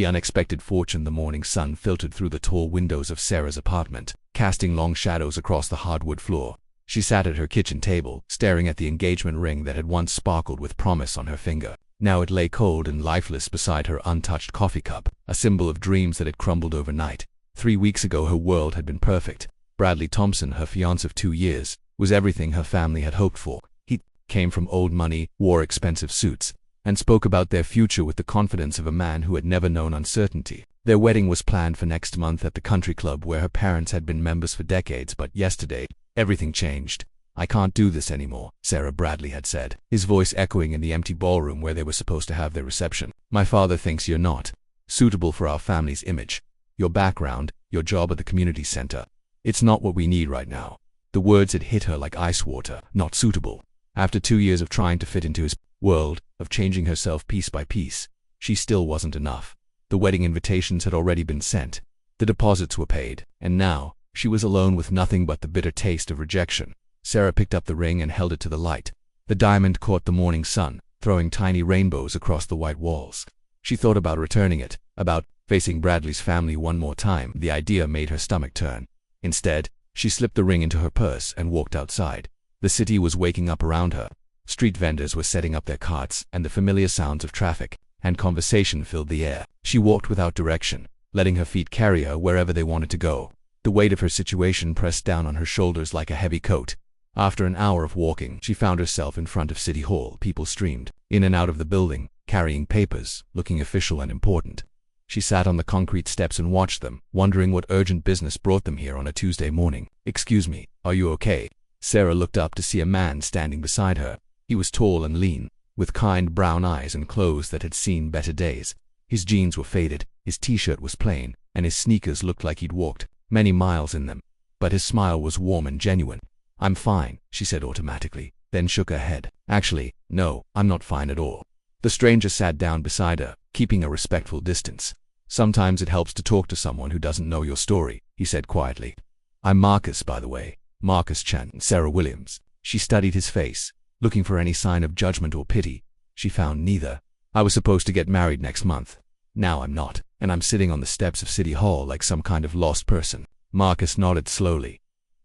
The unexpected fortune. The morning sun filtered through the tall windows of Sarah's apartment, casting long shadows across the hardwood floor. She sat at her kitchen table, staring at the engagement ring that had once sparkled with promise on her finger. Now it lay cold and lifeless beside her untouched coffee cup, a symbol of dreams that had crumbled overnight. 3 weeks ago her world had been perfect. Bradley Thompson, her fiancé of 2 years, was everything her family had hoped for. He came from old money, wore expensive suits, and spoke about their future with the confidence of a man who had never known uncertainty. Their wedding was planned for next month at the country club where her parents had been members for decades, but yesterday, everything changed. "I can't do this anymore," Sarah Bradley had said, his voice echoing in the empty ballroom where they were supposed to have their reception. "My father thinks you're not suitable for our family's image. Your background, your job at the community center. It's not what we need right now." The words had hit her like ice water. Not suitable. After 2 years of trying to fit into his world, of changing herself piece by piece, she still wasn't enough. The wedding invitations had already been sent. The deposits were paid, and now, she was alone with nothing but the bitter taste of rejection. Sarah picked up the ring and held it to the light. The diamond caught the morning sun, throwing tiny rainbows across the white walls. She thought about returning it, about facing Bradley's family one more time. The idea made her stomach turn. Instead, she slipped the ring into her purse and walked outside. The city was waking up around her. Street vendors were setting up their carts, and the familiar sounds of traffic and conversation filled the air. She walked without direction, letting her feet carry her wherever they wanted to go. The weight of her situation pressed down on her shoulders like a heavy coat. After an hour of walking, she found herself in front of City Hall. People streamed in and out of the building, carrying papers, looking official and important. She sat on the concrete steps and watched them, wondering what urgent business brought them here on a Tuesday morning. "Excuse me, are you okay?" Sarah looked up to see a man standing beside her. He was tall and lean, with kind brown eyes and clothes that had seen better days. His jeans were faded, his t-shirt was plain, and his sneakers looked like he'd walked many miles in them. But his smile was warm and genuine. "I'm fine," she said automatically, then shook her head. "Actually, no, I'm not fine at all." The stranger sat down beside her, keeping a respectful distance. "Sometimes it helps to talk to someone who doesn't know your story," he said quietly. "I'm Marcus, by the way. Marcus Chan, Sarah Williams." She studied his face, looking for any sign of judgment or pity. She found neither. "I was supposed to get married next month. Now I'm not, and I'm sitting on the steps of City Hall like some kind of lost person." Marcus nodded slowly.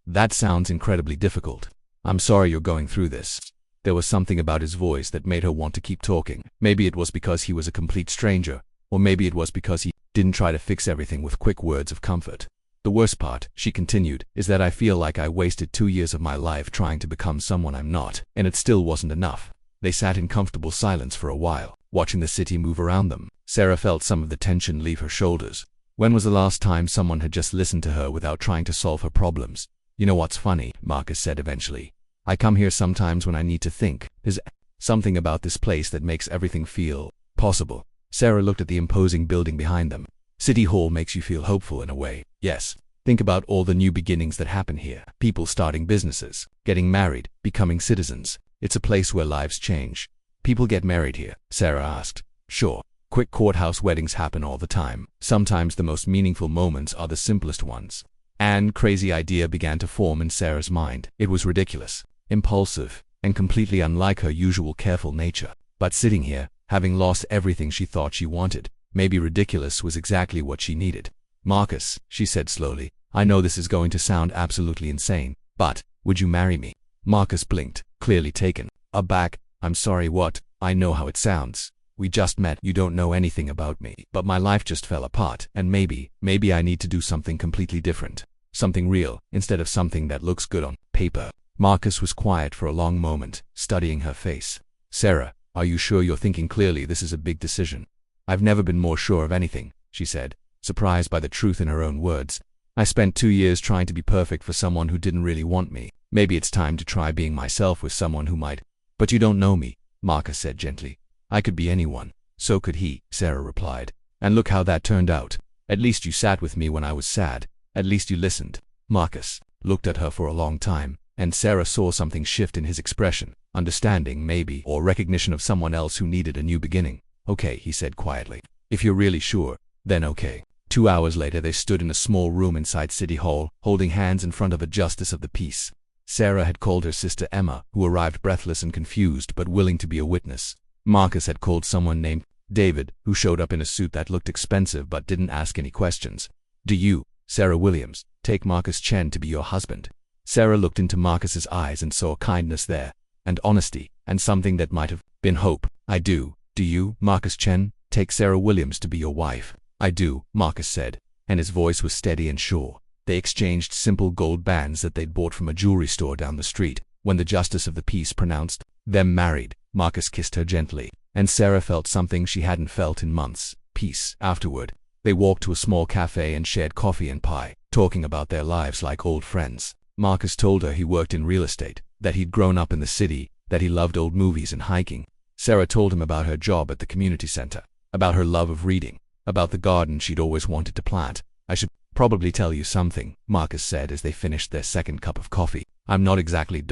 "That sounds incredibly difficult. I'm sorry you're going through this." There was something about his voice that made her want to keep talking. Maybe it was because he was a complete stranger, or maybe it was because he didn't try to fix everything with quick words of comfort. "The worst part," she continued, "is that I feel like I wasted 2 years of my life trying to become someone I'm not, and it still wasn't enough." They sat in comfortable silence for a while, watching the city move around them. Sarah felt some of the tension leave her shoulders. When was the last time someone had just listened to her without trying to solve her problems? "You know what's funny?" Marcus said eventually. "I come here sometimes when I need to think. There's something about this place that makes everything feel possible." Sarah looked at the imposing building behind them. "City Hall makes you feel hopeful in a way, yes. Think about all the new beginnings that happen here. People starting businesses, getting married, becoming citizens. It's a place where lives change." "People get married here?" Sarah asked. "Sure. Quick courthouse weddings happen all the time. Sometimes the most meaningful moments are the simplest ones." An crazy idea began to form in Sarah's mind. It was ridiculous, impulsive, and completely unlike her usual careful nature. But sitting here, having lost everything she thought she wanted, maybe ridiculous was exactly what she needed. "Marcus," she said slowly, "I know this is going to sound absolutely insane, but would you marry me?" Marcus blinked, clearly taken aback. "I'm sorry, what? I know how it sounds. We just met, you don't know anything about me, but my life just fell apart, and maybe I need to do something completely different. Something real, instead of something that looks good on paper." Marcus was quiet for a long moment, studying her face. "Sarah, are you sure you're thinking clearly? This is a big decision." "I've never been more sure of anything," she said, surprised by the truth in her own words. "I spent 2 years trying to be perfect for someone who didn't really want me. Maybe it's time to try being myself with someone who might." "But you don't know me," Marcus said gently. "I could be anyone." "So could he," Sarah replied. "And look how that turned out. At least you sat with me when I was sad. At least you listened." Marcus looked at her for a long time, and Sarah saw something shift in his expression. Understanding, maybe, or recognition of someone else who needed a new beginning. "Okay," he said quietly. "If you're really sure, then okay." 2 hours later they stood in a small room inside City Hall, holding hands in front of a justice of the peace. Sarah had called her sister Emma, who arrived breathless and confused but willing to be a witness. Marcus had called someone named David, who showed up in a suit that looked expensive but didn't ask any questions. Do you, Sarah Williams, take Marcus Chen to be your husband? Sarah looked into Marcus's eyes and saw kindness there, and honesty, and something that might have been hope. I do. Do you, Marcus Chen, take Sarah Williams to be your wife? I do, Marcus said, and his voice was steady and sure. They exchanged simple gold bands that they'd bought from a jewelry store down the street. When the justice of the peace pronounced them married, Marcus kissed her gently, and Sarah felt something she hadn't felt in months, peace. Afterward, they walked to a small cafe and shared coffee and pie, talking about their lives like old friends. Marcus told her he worked in real estate, that he'd grown up in the city, that he loved old movies and hiking. Sarah told him about her job at the community center, about her love of reading, about the garden she'd always wanted to plant. I should probably tell you something, Marcus said as they finished their second cup of coffee. I'm not exactly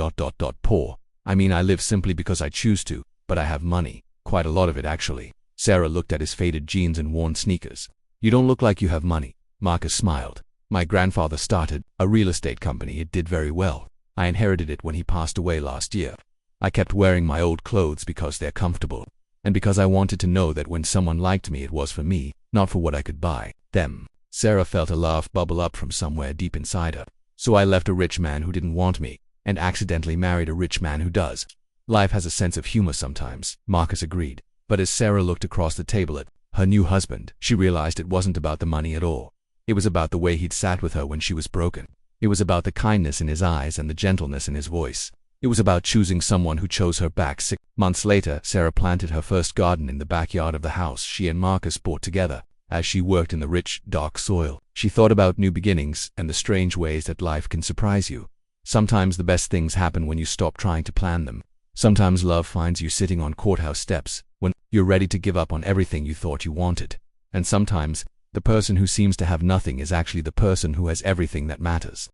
poor. I mean, I live simply because I choose to, but I have money. Quite a lot of it, actually. Sarah looked at his faded jeans and worn sneakers. You don't look like you have money. Marcus smiled. My grandfather started a real estate company. It did very well. I inherited it when he passed away last year. I kept wearing my old clothes because they're comfortable, and because I wanted to know that when someone liked me, it was for me, not for what I could buy them. Sarah felt a laugh bubble up from somewhere deep inside her. So I left a rich man who didn't want me, and accidentally married a rich man who does. Life has a sense of humor sometimes, Marcus agreed. But as Sarah looked across the table at her new husband, she realized it wasn't about the money at all. It was about the way he'd sat with her when she was broken. It was about the kindness in his eyes and the gentleness in his voice. It was about choosing someone who chose her back. 6 months later, Sarah planted her first garden in the backyard of the house she and Marcus bought together. As she worked in the rich, dark soil, she thought about new beginnings and the strange ways that life can surprise you. Sometimes the best things happen when you stop trying to plan them. Sometimes love finds you sitting on courthouse steps when you're ready to give up on everything you thought you wanted. And sometimes, the person who seems to have nothing is actually the person who has everything that matters.